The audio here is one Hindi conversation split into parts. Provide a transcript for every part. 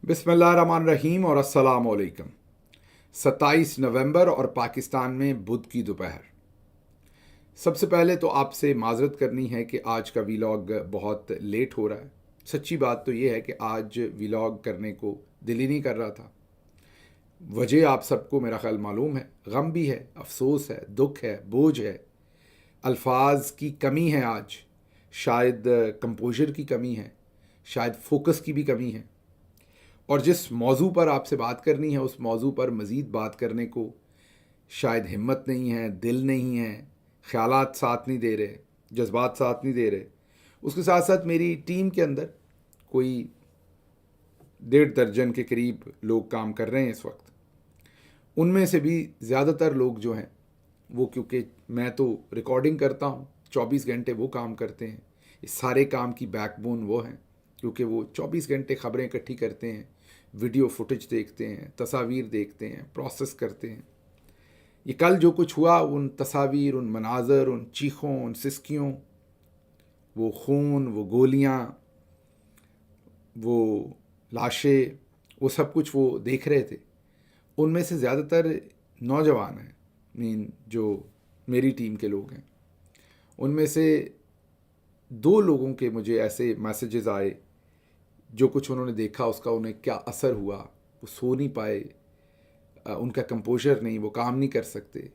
बिस्मिल्लाहिर्रहमानिर्रहीम और अस्सलाम वालेकुम। 27 नवंबर और पाकिस्तान में बुध की दोपहर। सबसे पहले तो आपसे माजरत करनी है कि आज का वीलॉग बहुत लेट हो रहा है। सच्ची बात तो ये है कि आज वीलॉग करने को दिल ही नहीं कर रहा था। वजह आप सबको मेरा ख्याल मालूम है, गम भी है, अफसोस है, दुख है, बोझ है, अल्फाज की कमी है आज, शायद कंपोजर की कमी है, शायद फोकस की भी कमी है। और जिस मौजू पर आपसे बात करनी है उस मौजू पर मज़ीद बात करने को शायद हिम्मत नहीं है, दिल नहीं है, ख्यालात साथ नहीं दे रहे, जज्बात साथ नहीं दे रहे। उसके साथ साथ मेरी टीम के अंदर कोई 1.5 दर्जन के करीब लोग काम कर रहे हैं इस वक्त। उनमें से भी ज़्यादातर लोग जो हैं वो, क्योंकि मैं तो रिकॉर्डिंग करता हूँ, 24 घंटे वो काम करते हैं। इस सारे काम की बैकबोन वो हैं, क्योंकि वो 24 घंटे खबरें इकट्ठी करते हैं, वीडियो फुटेज देखते हैं, तस्वीर देखते हैं, प्रोसेस करते हैं। ये कल जो कुछ हुआ, उन तस्वीर, उन मनाजर, उन चीखों, उन सिसकियों, वो खून, वो गोलियाँ, वो लाशें, वो सब कुछ वो देख रहे थे। उनमें से ज़्यादातर नौजवान हैं, जो मेरी टीम के लोग हैं। उनमें से 2 लोगों के मुझे ऐसे मैसेजेस आए, जो कुछ उन्होंने देखा उसका उन्हें क्या असर हुआ। वो सो नहीं पाए, उनका कंपोजर नहीं, वो काम नहीं कर सकते।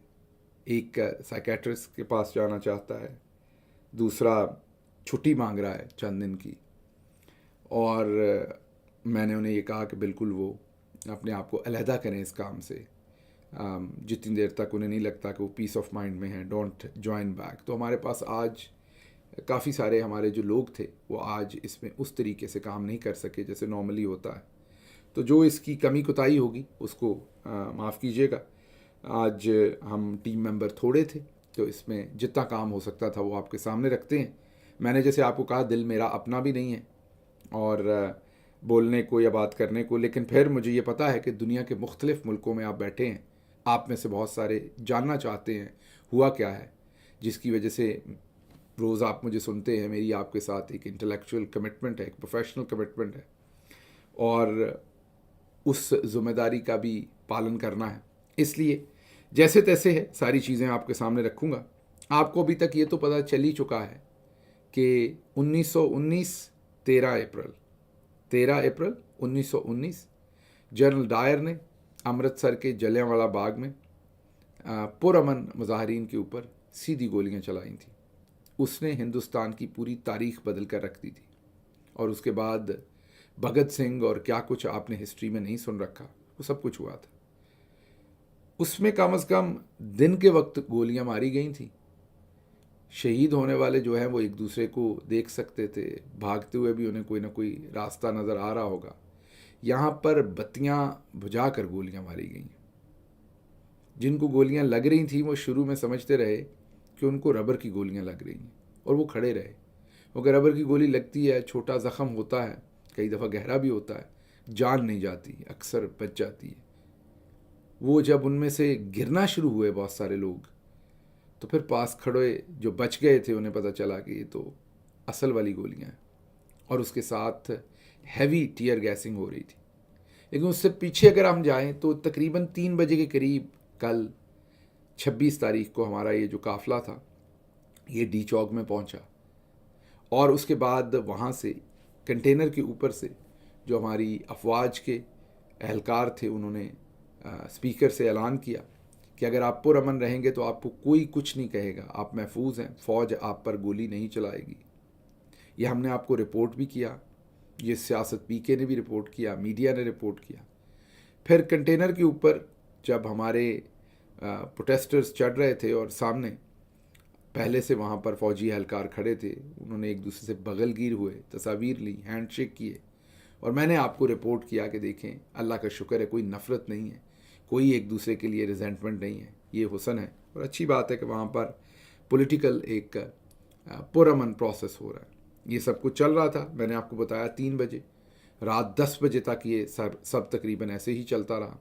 एक साइकेट्रिस्ट के पास जाना चाहता है, दूसरा छुट्टी मांग रहा है चंद दिन की। और मैंने उन्हें ये कहा कि बिल्कुल वो अपने आप को अलहदा करें इस काम से, जितनी देर तक उन्हें नहीं लगता कि वो पीस ऑफ माइंड में हैं, डोंट जॉइन बैक। तो हमारे पास आज काफ़ी सारे हमारे जो लोग थे वो आज इसमें उस तरीके से काम नहीं कर सके जैसे नॉर्मली होता है। तो जो इसकी कमी कोताही होगी उसको माफ़ कीजिएगा। आज हम टीम मेंबर थोड़े थे, तो इसमें जितना काम हो सकता था वो आपके सामने रखते हैं। मैंने जैसे आपको कहा, दिल मेरा अपना भी नहीं है और बोलने को या बात करने को, लेकिन फिर मुझे ये पता है कि दुनिया के मुख्तलिफ़ मुल्कों में आप बैठे हैं। आप में से बहुत सारे जानना चाहते हैं हुआ क्या है, जिसकी वजह से रोज़ आप मुझे सुनते हैं। मेरी आपके साथ एक इंटेलेक्चुअल कमिटमेंट है, एक प्रोफेशनल कमिटमेंट है, और उस ज़िम्मेदारी का भी पालन करना है। इसलिए जैसे तैसे है सारी चीज़ें आपके सामने रखूँगा। आपको अभी तक ये तो पता चल ही चुका है कि 1919 13 अप्रैल 1919 जनरल डायर ने अमृतसर के जलियांवाला बाग में पुरअमन मुजाहरीन के ऊपर सीधी गोलियां चलाई थी। उसने हिंदुस्तान की पूरी तारीख बदल कर रख दी थी। और उसके बाद भगत सिंह और क्या कुछ आपने हिस्ट्री में नहीं सुन रखा, वो सब कुछ हुआ था। उसमें कम से कम दिन के वक्त गोलियां मारी गई थी। शहीद होने वाले जो हैं वो एक दूसरे को देख सकते थे, भागते हुए भी उन्हें कोई ना कोई रास्ता नज़र आ रहा होगा। यहाँ पर बत्तियाँ बुझा कर गोलियाँ मारी गई। जिनको गोलियाँ लग रही थी वो शुरू में समझते रहे कि उनको रबर की गोलियाँ लग रही हैं, और वो खड़े रहे। अगर रबर की गोली लगती है, छोटा ज़ख़म होता है, कई दफ़ा गहरा भी होता है, जान नहीं जाती, अक्सर बच जाती है। वो जब उनमें से गिरना शुरू हुए बहुत सारे लोग, तो फिर पास खड़े जो बच गए थे उन्हें पता चला कि ये तो असल वाली गोलियां हैं, और उसके साथ हैवी टीयर गैसिंग हो रही थी। लेकिन उससे पीछे अगर हम जाएं तो तकरीबन 3 बजे के करीब कल 26 तारीख को हमारा ये जो काफ़िला था ये डी चौक में पहुंचा, और उसके बाद वहाँ से कंटेनर के ऊपर से जो हमारी अफवाज के एहलकार थे उन्होंने स्पीकर से ऐलान किया कि अगर आप पुरअमन रहेंगे तो आपको कोई कुछ नहीं कहेगा, आप महफूज हैं, फ़ौज आप पर गोली नहीं चलाएगी। यह हमने आपको रिपोर्ट भी किया, ये सियासत पीके ने भी रिपोर्ट किया, मीडिया ने रिपोर्ट किया। फिर कंटेनर के ऊपर जब हमारे प्रोटेस्टर्स चढ़ रहे थे और सामने पहले से वहाँ पर फ़ौजी एहलकार खड़े थे, उन्होंने एक दूसरे से बगलगीर हुए, तस्वीर ली, हैंडशेक किए, और मैंने आपको रिपोर्ट किया कि देखें अल्लाह का शुक्र है कोई नफ़रत नहीं है, कोई एक दूसरे के लिए रिजेंटमेंट नहीं है, ये हुसन है। और अच्छी बात है कि वहाँ पर पॉलिटिकल एक पुरअमन प्रोसेस हो रहा है। ये सब कुछ चल रहा था, मैंने आपको बताया 3 बजे, रात 10 बजे तक ये सब तकरीबन ऐसे ही चलता रहा।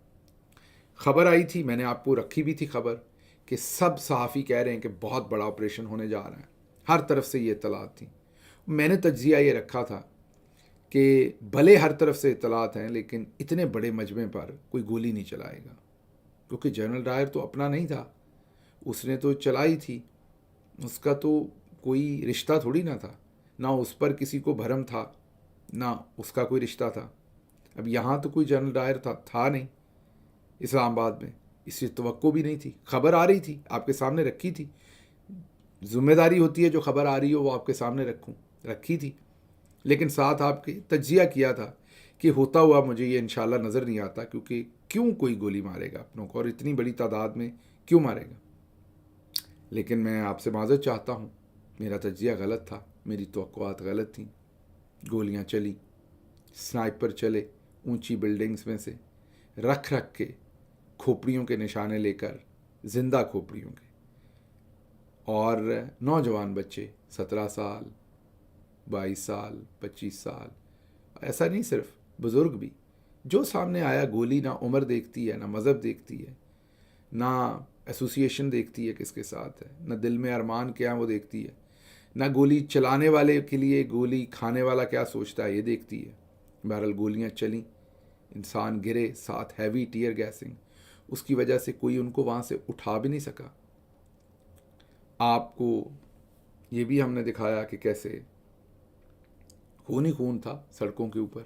ख़बर आई थी, मैंने आपको रखी भी थी खबर, कि सब सहाफ़ी कह रहे हैं कि बहुत बड़ा ऑपरेशन होने जा रहा है, हर तरफ से ये इत्तलात थी। मैंने तज्ज़िया ये रखा था कि भले हर तरफ से इतलात हैं लेकिन इतने बड़े मजमे पर कोई गोली नहीं चलाएगा, क्योंकि जनरल डायर तो अपना नहीं था, उसने तो चलाई थी, उसका तो कोई रिश्ता थोड़ी ना था, ना उस पर किसी को भरम था, ना उसका कोई रिश्ता था। अब यहाँ तो कोई जनरल डायर था नहीं इस्लामाबाद में, इससे तवक्को भी नहीं थी। खबर आ रही थी, आपके सामने रखी थी, जिम्मेदारी होती है जो खबर आ रही हो वो आपके सामने रखी थी, लेकिन साथ आपके तज्जिया किया था कि होता हुआ मुझे ये इंशाल्लाह नज़र नहीं आता, क्योंकि क्यों कोई गोली मारेगा अपनों को, और इतनी बड़ी तादाद में क्यों मारेगा। लेकिन मैं आपसे माज़रत चाहता हूँ, मेरा तज्जिया गलत था, मेरी तवक्कुआत गलत थी। गोलियाँ चली, स्नाइपर चले ऊंची बिल्डिंग्स में से रख के खोपड़ियों के निशाने लेकर, जिंदा खोपड़ियों के, और नौजवान बच्चे 17 साल 22 साल 25 साल, ऐसा नहीं सिर्फ बुज़ुर्ग भी, जो सामने आया गोली ना उम्र देखती है, ना मज़हब देखती है, ना एसोसिएशन देखती है किसके साथ है, ना दिल में अरमान क्या है वो देखती है, ना गोली चलाने वाले के लिए गोली खाने वाला क्या सोचता है ये देखती है। बहरहाल गोलियां चली, इंसान गिरे, साथ हैवी टीयर गैसिंग, उसकी वजह से कोई उनको वहाँ से उठा भी नहीं सका। आपको ये भी हमने दिखाया कि कैसे खून ही खून था सड़कों के ऊपर,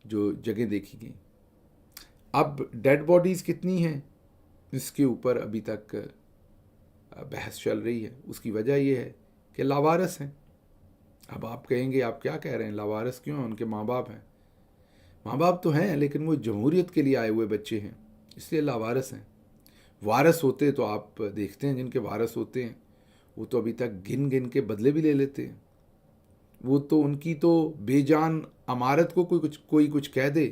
जो जगह देखी गई। अब डेड बॉडीज़ कितनी हैं इसके ऊपर अभी तक बहस चल रही है। उसकी वजह यह है कि लावारिस हैं। अब आप कहेंगे आप क्या कह रहे हैं, लावारिस क्यों हैं? उनके माँ बाप हैं। माँ बाप तो हैं, लेकिन वो जमहूरियत के लिए आए हुए बच्चे हैं, इसलिए लावारिस हैं। वारिस होते तो आप देखते हैं, जिनके वारिस होते हैं वो तो अभी तक गिन गिन के बदले भी ले लेते हैं। वो तो उनकी तो बेजान अमारत को कोई कुछ कह दे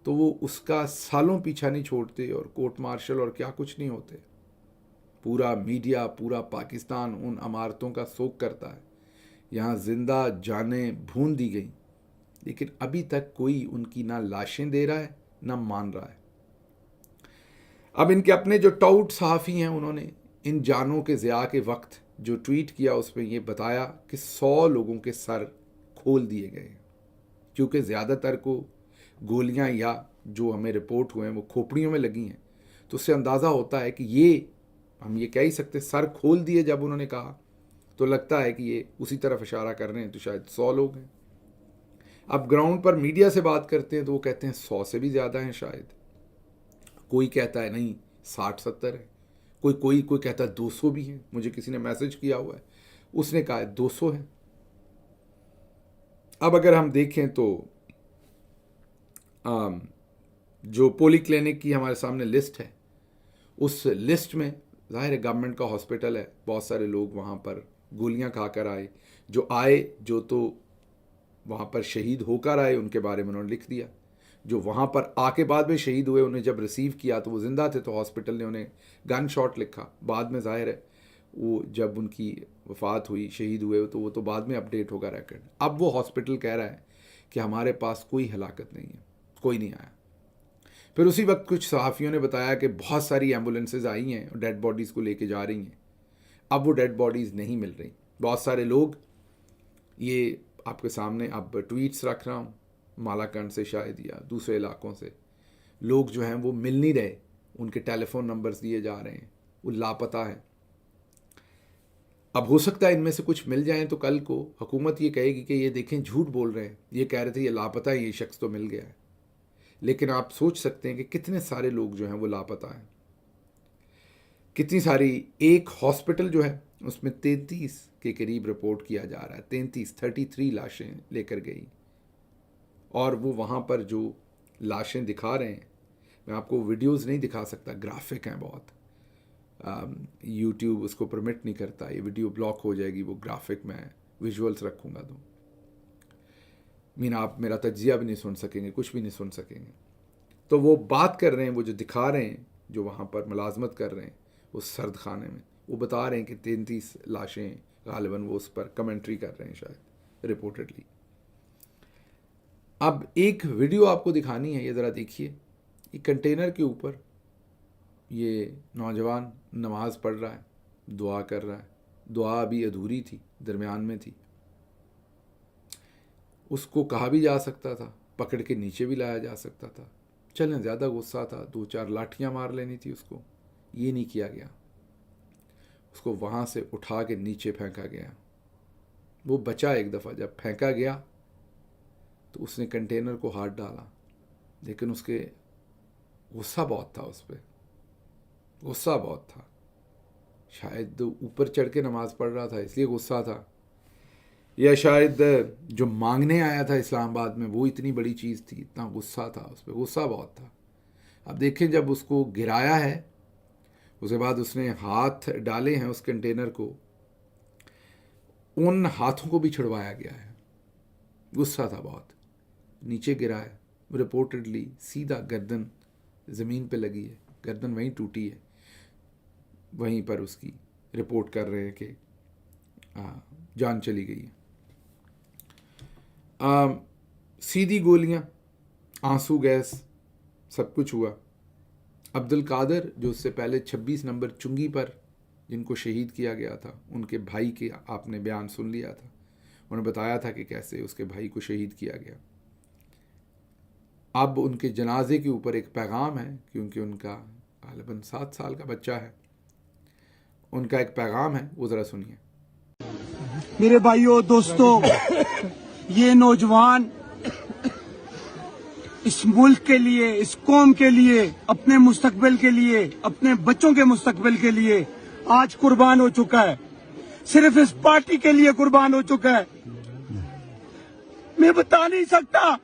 तो वो उसका सालों पीछा नहीं छोड़ते, और कोर्ट मार्शल और क्या कुछ नहीं होते। पूरा मीडिया, पूरा पाकिस्तान उन अमारतों का शोक करता है। यहाँ जिंदा जानें भून दी गई, लेकिन अभी तक कोई उनकी ना लाशें दे रहा है ना मान रहा है। अब इनके अपने जो टाउट सहाफ़ी हैं, उन्होंने इन जानों के ज़िया के वक्त जो ट्वीट किया उसमें ये बताया कि 100 लोगों के सर खोल दिए गए हैं, क्योंकि ज़्यादातर को गोलियां या जो हमें रिपोर्ट हुए हैं वो खोपड़ियों में लगी हैं। तो उससे अंदाज़ा होता है कि ये, हम ये कह ही सकते, सर खोल दिए जब उन्होंने कहा तो लगता है कि ये उसी तरफ इशारा कर रहे हैं, तो शायद 100 लोग हैं। अब ग्राउंड पर मीडिया से बात करते हैं तो वो कहते हैं 100 से भी ज़्यादा हैं शायद। कोई कहता है नहीं 60-70 है, कोई कहता है 200 भी हैं। मुझे किसी ने मैसेज किया हुआ है, उसने कहा है 200 है। अब अगर हम देखें तो जो पोली क्लिनिक की हमारे सामने लिस्ट है, उस लिस्ट में ज़ाहिर है गवर्नमेंट का हॉस्पिटल है, बहुत सारे लोग वहाँ पर गोलियां खाकर आए, जो तो वहाँ पर शहीद होकर आए उनके बारे में उन्होंने लिख दिया। जो वहाँ पर आके बाद में शहीद हुए, उन्हें जब रिसीव किया तो वो ज़िंदा थे, तो हॉस्पिटल ने उन्हें गन शॉट लिखा। बाद में ज़ाहिर है वो जब उनकी वफ़ात हुई, शहीद हुए, तो वो तो बाद में अपडेट होगा रिकॉर्ड। अब वो हॉस्पिटल कह रहा है कि हमारे पास कोई हलाकत नहीं है, कोई नहीं आया। फिर उसी वक्त कुछ सहाफ़ियों ने बताया कि बहुत सारी एम्बुलेंसेज आई हैं और डेड बॉडीज़ को लेके जा रही हैं। अब वो डेड बॉडीज़ नहीं मिल रही। बहुत सारे लोग, ये आपके सामने अब ट्वीट्स रख रहा हूँ, मालाकंड से शायद या दूसरे इलाकों से, लोग जो हैं वो मिल नहीं रहे, उनके टेलीफोन नंबर्स दिए जा रहे हैं, वो लापता हैं। अब हो सकता है इनमें से कुछ मिल जाएं तो कल को हुकूमत ये कहेगी कि ये देखें झूठ बोल रहे हैं, ये कह रहे थे ये लापता है, ये शख्स तो मिल गया है। लेकिन आप सोच सकते हैं कि कितने सारे लोग जो हैं वो लापता हैं, कितनी सारी। एक हॉस्पिटल जो है उसमें 33 के करीब रिपोर्ट किया जा रहा है, 33 लाशें लेकर गई। और वो वहाँ पर जो लाशें दिखा रहे हैं, मैं आपको वीडियोस नहीं दिखा सकता, ग्राफिक हैं बहुत, यूट्यूब उसको परमिट नहीं करता, ये वीडियो ब्लॉक हो जाएगी, वो ग्राफिक मैं विजुअल्स रखूँगा तो आप मेरा तज्जिया भी नहीं सुन सकेंगे, कुछ भी नहीं सुन सकेंगे। तो वो बात कर रहे हैं, वो जो दिखा रहे हैं, जो वहाँ पर मुलाजमत कर रहे हैं उस सर्द खाने में, वो बता रहे हैं कि 33 लाशें, गालिबन वो उस पर कमेंट्री कर रहे हैं शायद रिपोर्टेडली। अब एक वीडियो आपको दिखानी है, ये ज़रा देखिए। ये कंटेनर के ऊपर ये नौजवान नमाज पढ़ रहा है, दुआ कर रहा है। दुआ अभी अधूरी थी, दरमियान में थी। उसको कहा भी जा सकता था, पकड़ के नीचे भी लाया जा सकता था। चलें, ज़्यादा गुस्सा था, 2-4 लाठियाँ मार लेनी थी उसको, ये नहीं किया गया। उसको वहाँ से उठा के नीचे फेंका गया। वो बचा एक दफ़ा, जब फेंका गया तो उसने कंटेनर को हाथ डाला, लेकिन उसके गुस्सा बहुत था, उस पर गुस्सा बहुत था। शायद ऊपर चढ़ के नमाज़ पढ़ रहा था इसलिए गुस्सा था, या शायद जो मांगने आया था इस्लामाबाद में वो इतनी बड़ी चीज़ थी, इतना गुस्सा था उस पर, गुस्सा बहुत था। अब देखें, जब उसको गिराया है उसके बाद उसने हाथ डाले हैं उस कंटेनर को, उन हाथों को भी छुड़वाया गया है। गुस्सा था बहुत, नीचे गिरा है, रिपोर्टेडली सीधा गर्दन ज़मीन पे लगी है, गर्दन वहीं टूटी है, वहीं पर उसकी रिपोर्ट कर रहे हैं कि जान चली गई है। सीधी गोलियां, आंसू गैस, सब कुछ हुआ। अब्दुल कादर, जो उससे पहले 26 नंबर चुंगी पर जिनको शहीद किया गया था, उनके भाई के आपने बयान सुन लिया था। उन्होंने बताया था कि कैसे उसके भाई को शहीद किया गया। अब उनके जनाजे के ऊपर एक पैगाम है, क्योंकि उनका गालिबन 7 साल का बच्चा है, उनका एक पैगाम है, वो ज़रा सुनिए। मेरे भाइयों दोस्तों, ये नौजवान इस मुल्क के लिए, इस कौम के लिए, अपने मुस्तकबिल के लिए, अपने बच्चों के मुस्तकबिल के लिए आज कुर्बान हो चुका है। सिर्फ इस पार्टी के लिए कुर्बान हो चुका है। मैं बता नहीं सकता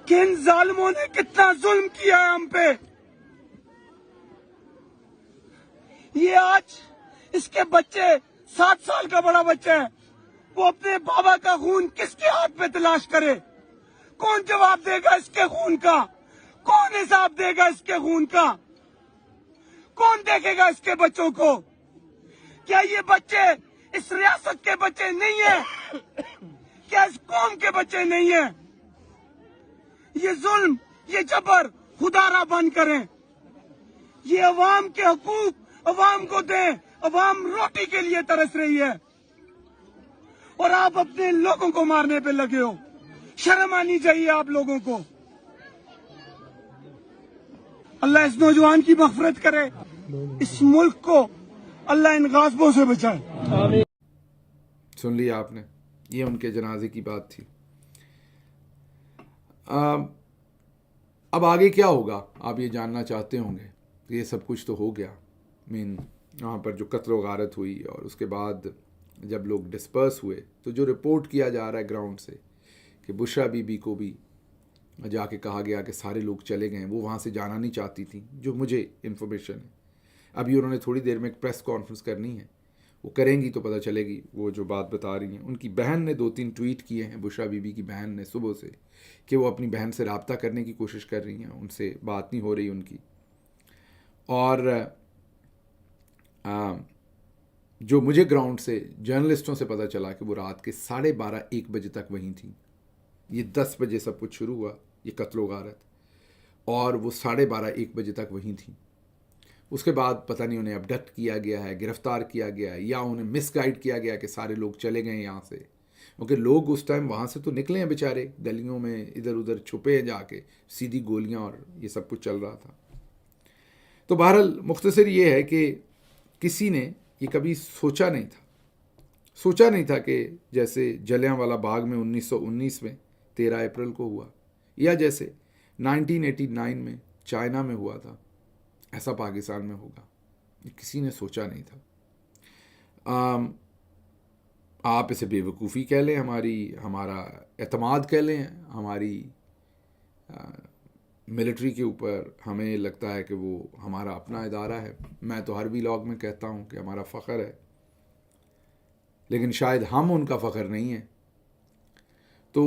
कि इन जालिमों ने कितना जुल्म किया है हम पे। ये आज इसके बच्चे, 7 साल का बड़ा बच्चा है, वो अपने बाबा का खून किसके हाथ पे तलाश करे? कौन जवाब देगा इसके खून का? कौन हिसाब देगा इसके खून का? कौन देखेगा इसके बच्चों को? क्या ये बच्चे इस रियासत के बच्चे नहीं है? क्या इस कौम के बच्चे नहीं है? ये जुल्म, ये जबर खुदारा बंद करें। ये अवाम के हकूक अवाम को दें। अवाम रोटी के लिए तरस रही है और आप अपने लोगों को मारने पे लगे हो। शर्म आनी चाहिए आप लोगों को। अल्लाह इस नौजवान की मग़फ़िरत करे, इस मुल्क को अल्लाह इन गाज़िबों से बचाए। सुन लिया आपने, ये उनके जनाजे की बात थी। अब आगे क्या होगा आप ये जानना चाहते होंगे। ये सब कुछ तो हो गया, वहाँ पर जो कत्ल व गारत हुई, और उसके बाद जब लोग डिस्पर्स हुए तो जो रिपोर्ट किया जा रहा है ग्राउंड से कि बुशरा बीबी को भी जाके कहा गया कि सारे लोग चले गए, वो वहाँ से जाना नहीं चाहती थी, जो मुझे इन्फॉर्मेशन है। अभी उन्होंने थोड़ी देर में एक प्रेस कॉन्फ्रेंस करनी है, वो करेंगी तो पता चलेगी वो जो बात बता रही हैं। उनकी बहन ने 2-3 ट्वीट किए हैं, बुशरा बीबी की बहन ने सुबह से, कि वो अपनी बहन से रब्ता करने की कोशिश कर रही हैं, उनसे बात नहीं हो रही उनकी। और जो मुझे ग्राउंड से जर्नलिस्टों से पता चला कि वो रात के 12:30-1 बजे तक वहीं थी। ये 10 बजे सब कुछ शुरू हुआ, ये कत्ल गारत, और वो 12:30-1 बजे तक वहीं थी। उसके बाद पता नहीं उन्हें अबडक्ट किया गया है, गिरफ्तार किया गया है, या उन्हें मिसगाइड किया गया कि सारे लोग चले गए यहाँ से, क्योंकि लोग उस टाइम वहाँ से तो निकले हैं बेचारे, गलियों में इधर उधर छुपे हैं जाके, सीधी गोलियाँ और ये सब कुछ चल रहा था। तो बहरहाल मुख्तसर ये है कि किसी ने ये कभी सोचा नहीं था कि जैसे जलियांवाला बाग में 1919 में 13 अप्रैल को हुआ, या जैसे 1989 में चाइना में हुआ था, ऐसा पाकिस्तान में होगा। ये किसी ने सोचा नहीं था। आप इसे बेवकूफ़ी कह लें, हमारा एतमाद कह लें, हमारी मिलिट्री के ऊपर हमें लगता है कि वो हमारा अपना इदारा है। मैं तो हर व्लॉग में कहता हूँ कि हमारा फ़ख्र है, लेकिन शायद हम उनका फ़ख्र नहीं है। तो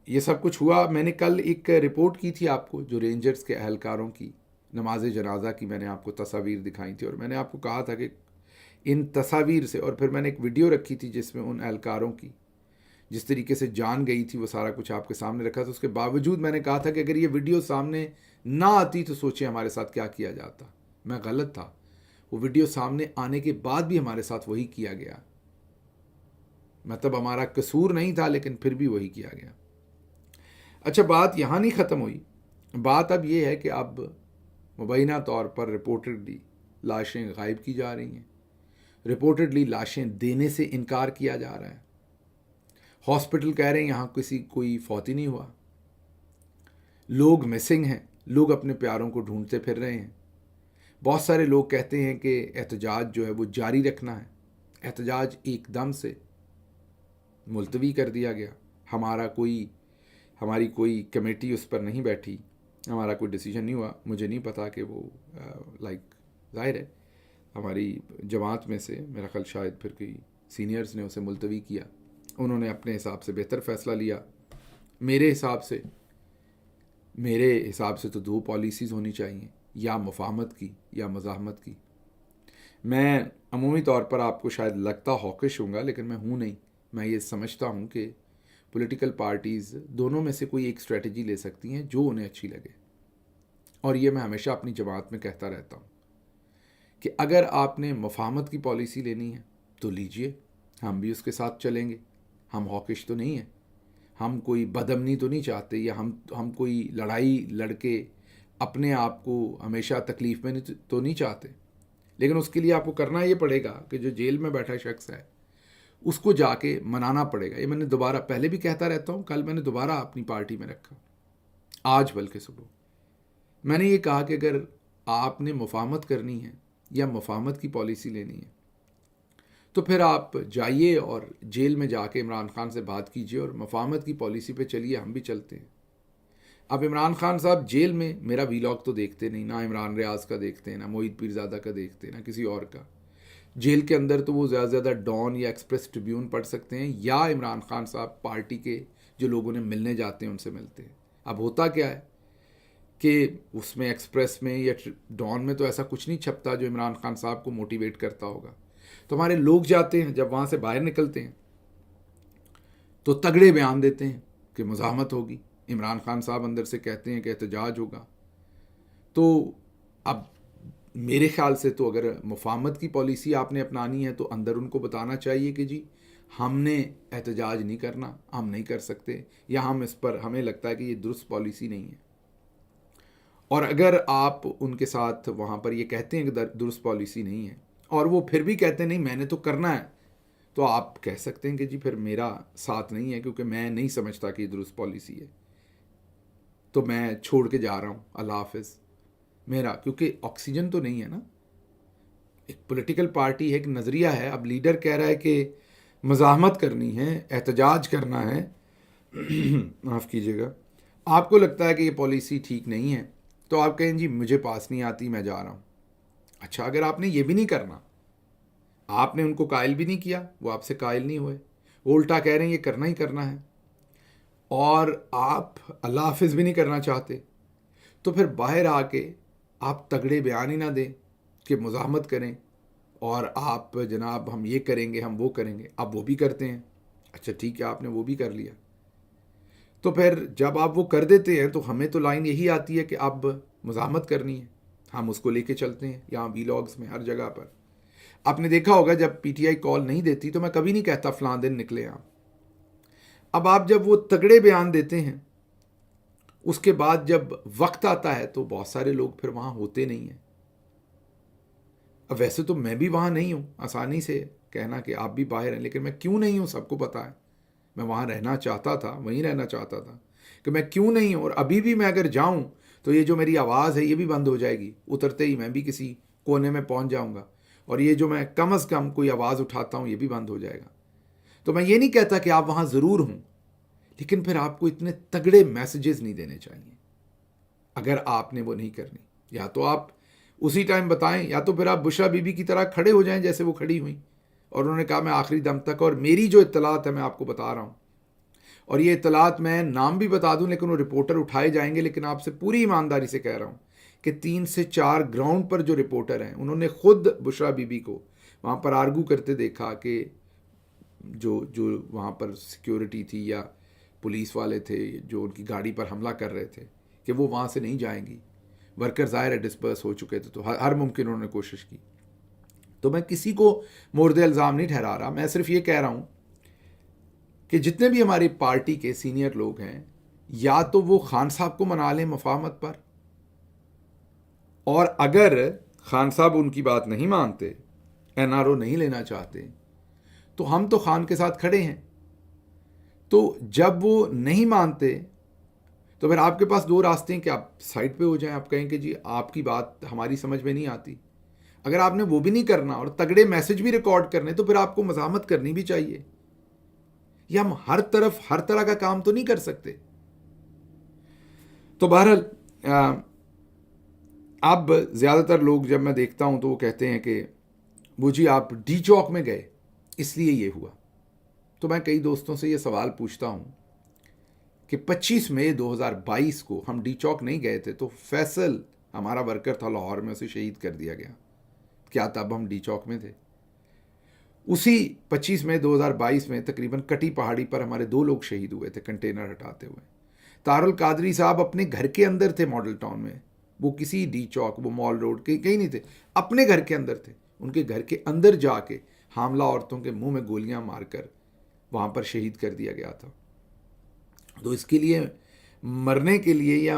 ये सब कुछ हुआ। मैंने कल एक रिपोर्ट की थी आपको, जो रेंजर्स के अहलकारों की नमाज जनाजा की मैंने आपको तस्वीर दिखाई थी, और मैंने आपको कहा था कि इन तस्वीर से, और फिर मैंने एक वीडियो रखी थी जिसमें उन एहलकारों की जिस तरीके से जान गई थी वो सारा कुछ आपके सामने रखा था। उसके बावजूद मैंने कहा था कि अगर ये वीडियो सामने ना आती तो सोचिए हमारे साथ क्या किया जाता। मैं गलत था, वो वीडियो सामने आने के बाद भी हमारे साथ वही किया गया। मतलब हमारा कसूर नहीं था, लेकिन फिर भी वही किया गया। अच्छा, बात यहाँ नहीं ख़त्म हुई। बात अब ये है कि अब मुबैना तौर पर रिपोर्टेडली लाशें गायब की जा रही हैं, रिपोर्टेडली लाशें देने से इनकार किया जा रहा है। हॉस्पिटल कह रहे हैं यहाँ कोई फौत ही नहीं हुआ। लोग मिसिंग हैं, लोग अपने प्यारों को ढूंढते फिर रहे हैं। बहुत सारे लोग कहते हैं कि एहतजाज जो है वो जारी रखना है। एहतजाज एकदम से मुलतवी कर दिया गया। हमारी कोई कमेटी उस पर नहीं बैठी, हमारा कोई डिसीजन नहीं हुआ। मुझे नहीं पता कि वो जाहिर है हमारी जमात में से मेरा ख्याल शायद फिर कोई सीनियर्स ने उसे मुलतवी किया। उन्होंने अपने हिसाब से बेहतर फ़ैसला लिया। मेरे हिसाब से तो दो पॉलिसीज़ होनी चाहिए, या मुफाहमत की या मज़ाहमत की। मैं अमूमी तौर पर आपको शायद लगता हॉकिश होऊंगा, लेकिन मैं हूँ नहीं। मैं ये समझता हूँ कि पॉलिटिकल पार्टीज़ दोनों में से कोई एक स्ट्रेटजी ले सकती हैं जो उन्हें अच्छी लगे। और ये मैं हमेशा अपनी जमात में कहता रहता हूँ कि अगर आपने मुफाहमत की पॉलिसी लेनी है तो लीजिए, हम भी उसके साथ चलेंगे। हम हॉकिश तो नहीं हैं, हम कोई बदअमनी तो नहीं चाहते, या हम कोई लड़ाई लड़के अपने आप को हमेशा तकलीफ़ में तो नहीं चाहते। लेकिन उसके लिए आपको करना ये पड़ेगा कि जो जेल में बैठा शख्स है उसको जाके मनाना पड़ेगा। ये मैंने दोबारा पहले भी कहता रहता हूँ, कल मैंने दोबारा अपनी पार्टी में रखा, आज बल्कि सुबह मैंने ये कहा कि अगर आपने मुफाहमत करनी है या मुफाहमत की पॉलिसी लेनी है तो फिर आप जाइए और जेल में जाके इमरान खान से बात कीजिए और मुफाहमत की पॉलिसी पे चलिए, हम भी चलते हैं। अब इमरान खान साहब जेल में मेरा वीलॉग तो देखते नहीं, ना इमरान रियाज का देखते हैं, ना मोहित पीरज़ादा का देखते हैं, ना किसी और का। जेल के अंदर तो वो ज़्यादा से ज़्यादा डॉन या एक्सप्रेस ट्रिब्यून पढ़ सकते हैं, या इमरान खान साहब पार्टी के जो लोगों ने मिलने जाते हैं उनसे मिलते हैं। अब होता क्या है कि उसमें एक्सप्रेस में या डॉन में तो ऐसा कुछ नहीं छपता जो इमरान खान साहब को मोटिवेट करता होगा। तो हमारे लोग जाते हैं, जब वहाँ से बाहर निकलते हैं तो तगड़े बयान देते हैं कि मुज़ाहमत होगी। इमरान खान साहब अंदर से कहते हैं कि एहतजाज होगा। तो अब मेरे ख्याल से तो अगर मुफाहमत की पॉलिसी आपने अपनानी है तो अंदर उनको बताना चाहिए कि जी हमने एहतजाज नहीं करना, हम नहीं कर सकते, या हम इस पर हमें लगता है कि ये दुरुस्त पॉलिसी नहीं है। और अगर आप उनके साथ वहाँ पर ये कहते हैं कि दुरुस्त पॉलिसी नहीं है और वो फिर भी कहते हैं नहीं मैंने तो करना है, तो आप कह सकते हैं कि जी फिर मेरा साथ नहीं है क्योंकि मैं नहीं समझता कि ये दुरुस्त पॉलिसी है, तो मैं छोड़ के जा रहा हूँ, अल्लाह हाफिज़ मेरा, क्योंकि ऑक्सीजन तो नहीं है ना। एक पॉलिटिकल पार्टी है, एक नज़रिया है। अब लीडर कह रहा है कि मज़ाहमत करनी है, एहतजाज करना है माफ़ कीजिएगा, आपको लगता है कि ये पॉलिसी ठीक नहीं है तो आप कहें जी मुझे पास नहीं आती, मैं जा रहा हूँ। अच्छा, अगर आपने ये भी नहीं करना, आपने उनको कायल भी नहीं किया, वो आपसे कायल नहीं हुए, वो उल्टा कह रहे हैं ये करना ही करना है, और आप अल्लाह हाफिज़ भी नहीं करना चाहते, तो फिर बाहर आके आप तगड़े बयान ही ना दें कि मुज़ाहमत करें और आप जनाब हम ये करेंगे, हम वो करेंगे। अब वो भी करते हैं, अच्छा ठीक है आपने वो भी कर लिया, तो फिर जब आप वो कर देते हैं तो हमें तो लाइन यही आती है कि अब मुज़ाहमत करनी है, हम उसको लेके चलते हैं। यहाँ वीलॉग्स में हर जगह पर आपने देखा होगा जब पीटीआई कॉल नहीं देती तो मैं कभी नहीं कहता फलां दिन निकले आप। अब आप जब वो तगड़े बयान देते हैं उसके बाद जब वक्त आता है तो बहुत सारे लोग फिर वहाँ होते नहीं हैं। अब वैसे तो मैं भी वहाँ नहीं हूँ, आसानी से कहना कि आप भी बाहर हैं, लेकिन मैं क्यों नहीं हूँ सबको पता है। मैं वहाँ रहना चाहता था, वहीं रहना चाहता था कि मैं क्यों नहीं हूँ। और अभी भी मैं अगर जाऊँ तो ये जो मेरी आवाज़ है ये भी बंद हो जाएगी, उतरते ही मैं भी किसी कोने में पहुँच जाऊँगा, और ये जो मैं कम से कम कोई आवाज़ उठाता हूँ ये भी बंद हो जाएगा। तो मैं ये नहीं कहता कि आप वहाँ ज़रूर हों, लेकिन फिर आपको इतने तगड़े मैसेजेस नहीं देने चाहिए अगर आपने वो नहीं करनी। या तो आप उसी टाइम बताएं, या तो फिर आप बुशरा बीबी की तरह खड़े हो जाएं जैसे वो खड़ी हुई, और उन्होंने कहा मैं आखिरी दम तक, और मेरी जो इत्तलात है मैं आपको बता रहा हूँ, और ये इत्तलात मैं नाम भी बता दूं लेकिन वो रिपोर्टर उठाए जाएंगे, लेकिन आपसे पूरी ईमानदारी से कह रहा हूँ कि 3 से 4 ग्राउंड पर जो रिपोर्टर हैं उन्होंने खुद बुशरा बीबी को वहाँ पर आर्गू करते देखा कि जो वहाँ पर सिक्योरिटी थी या पुलिस वाले थे जो उनकी गाड़ी पर हमला कर रहे थे कि वो वहाँ से नहीं जाएंगी। वर्कर ज़ाहिर है डिस्पर्स हो चुके थे, तो हर मुमकिन उन्होंने कोशिश की। तो मैं किसी को मोर्द इल्ज़ाम नहीं ठहरा रहा, मैं सिर्फ ये कह रहा हूँ कि जितने भी हमारी पार्टी के सीनियर लोग हैं या तो वो खान साहब को मना लें मफाहमत पर, और अगर खान साहब उनकी बात नहीं मानते, एनआरओ नहीं लेना चाहते, तो हम तो खान के साथ खड़े हैं। तो जब वो नहीं मानते तो फिर आपके पास दो रास्ते हैं कि आप साइड पे हो जाएं, आप कहें कि जी आपकी बात हमारी समझ में नहीं आती। अगर आपने वो भी नहीं करना और तगड़े मैसेज भी रिकॉर्ड करने, तो फिर आपको मज़ाहमत करनी भी चाहिए। ये हम हर तरफ हर तरह का काम तो नहीं कर सकते। तो बहरहाल अब ज़्यादातर लोग जब मैं देखता हूं तो वो कहते हैं कि वो जी आप डी चौक में गए इसलिए ये हुआ। तो मैं कई दोस्तों से ये सवाल पूछता हूं कि 25 मई 2022 को हम डी चौक नहीं गए थे, तो फैसल हमारा वर्कर था लाहौर में, उसे शहीद कर दिया गया। क्या तब हम डी चौक में थे? उसी 25 मई 2022 में तकरीबन कटी पहाड़ी पर हमारे 2 लोग शहीद हुए थे कंटेनर हटाते हुए। तारुल कादरी साहब अपने घर के अंदर थे मॉडल टाउन में, वो किसी डी चौक, वो मॉल रोड कहीं नहीं थे, अपने घर के अंदर थे। उनके घर के अंदर जाके हामला औरतों के मुंह में गोलियां मारकर वहां पर शहीद कर दिया गया था। तो इसके लिए मरने के लिए या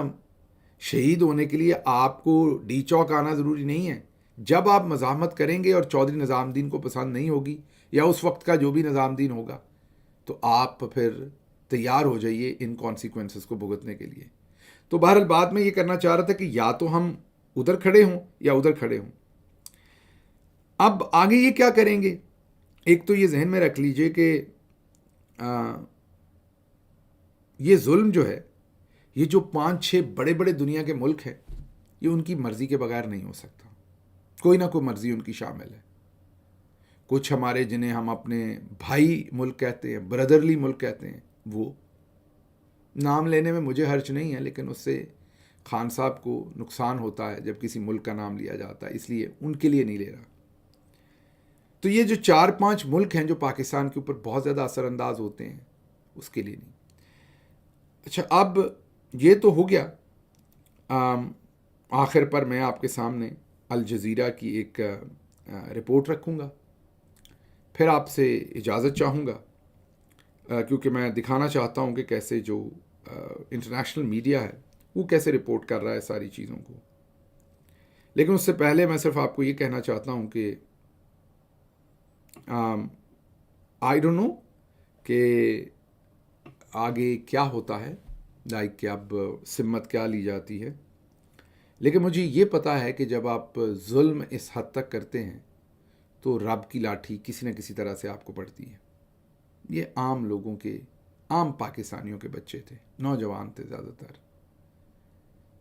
शहीद होने के लिए आपको डी चौक आना ज़रूरी नहीं है। जब आप मज़ाहमत करेंगे और चौधरी निज़ामुद्दीन को पसंद नहीं होगी, या उस वक्त का जो भी निज़ामुद्दीन होगा, तो आप फिर तैयार हो जाइए इन कॉन्सिक्वेंसेस को भुगतने के लिए। तो बहरहाल बात में ये करना चाह रहा था कि या तो हम उधर खड़े हों या उधर खड़े हों। अब आगे ये क्या करेंगे? एक तो ये जहन में रख लीजिए कि ये जुल्म जो है, ये जो 5-6 बड़े बड़े दुनिया के मुल्क हैं, ये उनकी मर्जी के बगैर नहीं हो सकता। कोई ना कोई मर्जी उनकी शामिल है। कुछ हमारे जिन्हें हम अपने भाई मुल्क कहते हैं, ब्रदरली मुल्क कहते हैं, वो नाम लेने में मुझे हर्ज नहीं है, लेकिन उससे खान साहब को नुकसान होता है जब किसी मुल्क का नाम लिया जाता है, इसलिए उनके लिए नहीं ले रहा। तो ये जो 4-5 मुल्क हैं जो पाकिस्तान के ऊपर बहुत ज़्यादा असरअंदाज होते हैं, उसके लिए नहीं। अच्छा, अब ये तो हो गया। आखिर पर मैं आपके सामने अल जज़ीरा की एक रिपोर्ट रखूँगा, फिर आपसे इजाज़त चाहूँगा, क्योंकि मैं दिखाना चाहता हूँ कि कैसे जो इंटरनेशनल मीडिया है वो कैसे रिपोर्ट कर रहा है सारी चीज़ों को। लेकिन उससे पहले मैं सिर्फ आपको ये कहना चाहता हूँ कि आई डोंट नो कि आगे क्या होता है, लाइक कि अब सिम्मत क्या ली जाती है, लेकिन मुझे ये पता है कि जब आप जुल्म इस हद तक करते हैं तो रब की लाठी किसी न किसी तरह से आपको पड़ती है। ये आम लोगों के, आम पाकिस्तानियों के बच्चे थे, नौजवान थे ज़्यादातर,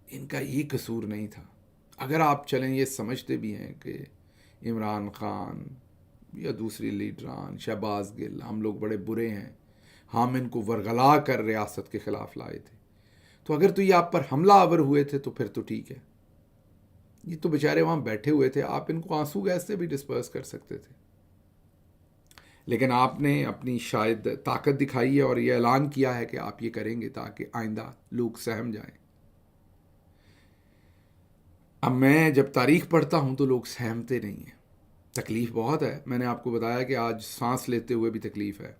इनका ये कसूर नहीं था। अगर आप चलें ये समझते भी हैं कि इमरान खान या दूसरी लीडरान, शहबाज गिल, हम लोग बड़े बुरे हैं, हम इनको वरगला कर रियासत के ख़िलाफ़ लाए थे, तो अगर तो ये आप पर हमला आवर हुए थे तो फिर तो ठीक है। ये तो बेचारे वहाँ बैठे हुए थे, आप इनको आंसू गैस से भी डिस्पर्स कर सकते थे, लेकिन आपने अपनी शायद ताकत दिखाई है और ये ऐलान किया है कि आप ये करेंगे ताकि आइंदा लोग सहम जाएं। अब मैं जब तारीख पढ़ता हूँ तो लोग सहमते नहीं हैं, तकलीफ़ बहुत है। मैंने आपको बताया कि आज सांस लेते हुए भी तकलीफ़ है,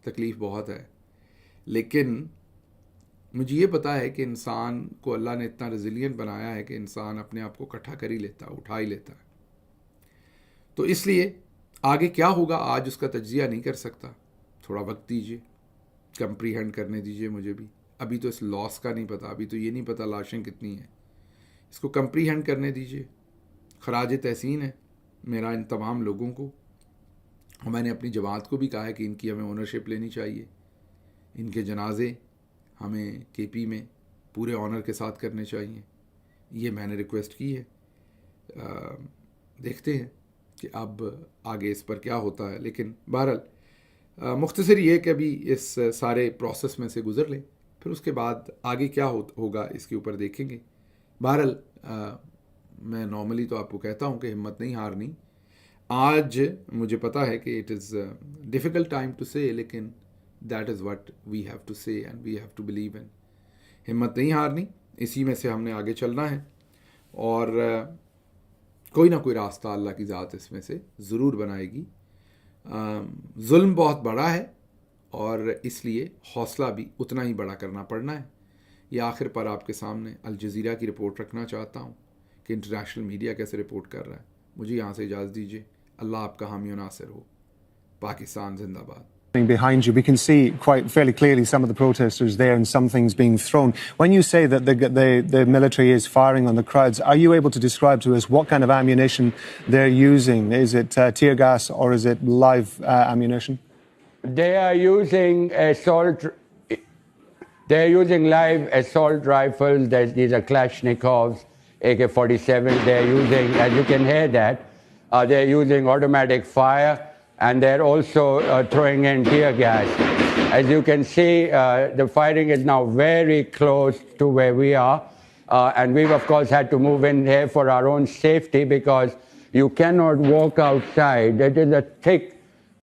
तकलीफ़ बहुत है, लेकिन मुझे ये पता है कि इंसान को अल्लाह ने इतना रेजिलिएंट बनाया है कि इंसान अपने आप को इकट्ठा कर ही लेता है, उठा ही लेता है। तो इसलिए आगे क्या होगा आज उसका तज्जिया नहीं कर सकता। थोड़ा वक्त दीजिए, कंप्रीहेंड करने दीजिए मुझे भी। अभी तो इस लॉस का नहीं पता, अभी तो ये नहीं पता लाशें कितनी हैं, इसको कंप्रीहेंड करने दीजिए। खराज तहसीन है मेरा इन तमाम लोगों को, और मैंने अपनी जमात को भी कहा है कि इनकी हमें ओनरशिप लेनी चाहिए। इनके जनाजे हमें केपी में पूरे ऑनर के साथ करने चाहिए, ये मैंने रिक्वेस्ट की है। देखते हैं कि अब आगे इस पर क्या होता है, लेकिन बहरहाल मुख्तसर ये कि अभी इस सारे प्रोसेस में से गुज़र लें, फिर उसके बाद आगे क्या होगा इसके ऊपर देखेंगे। बहरहाल मैं नॉर्मली तो आपको कहता हूँ कि हिम्मत नहीं हारनी। आज मुझे पता है कि it is difficult time to say, लेकिन that is what we have to say and we have to believe in. हिम्मत नहीं हारनी, इसी में से हमने आगे चलना है, और कोई ना कोई रास्ता अल्लाह की ज़ात इसमें से ज़रूर बनाएगी। जुल्म बहुत बड़ा है और इसलिए हौसला भी उतना ही बड़ा करना पड़ना है। ये आखिर पर आपके सामने अल जज़ीरा की रिपोर्ट रखना चाहता हूँ कि इंटरनेशनल मीडिया कैसे रिपोर्ट कर रहा है। मुझे यहाँ से इजाज़त दीजिए। अल्लाह आपका हामी और नासिर हो। पाकिस्तान जिंदाबाद। Behind you, we can see quite fairly clearly some of the protesters there and some things being thrown. When you say that the military is firing on the crowds, are you able to describe to us what kind of ammunition they're using? Is it tear gas or is it live ammunition? They are using They're using live assault rifles. These are Kalashnikovs, AK-47. They're using, as you can hear that, they're using automatic fire. And they're also throwing in tear gas. As you can see, the fighting is now very close to where we are. And we've, of course, had to move in here for our own safety because you cannot walk outside. It is a thick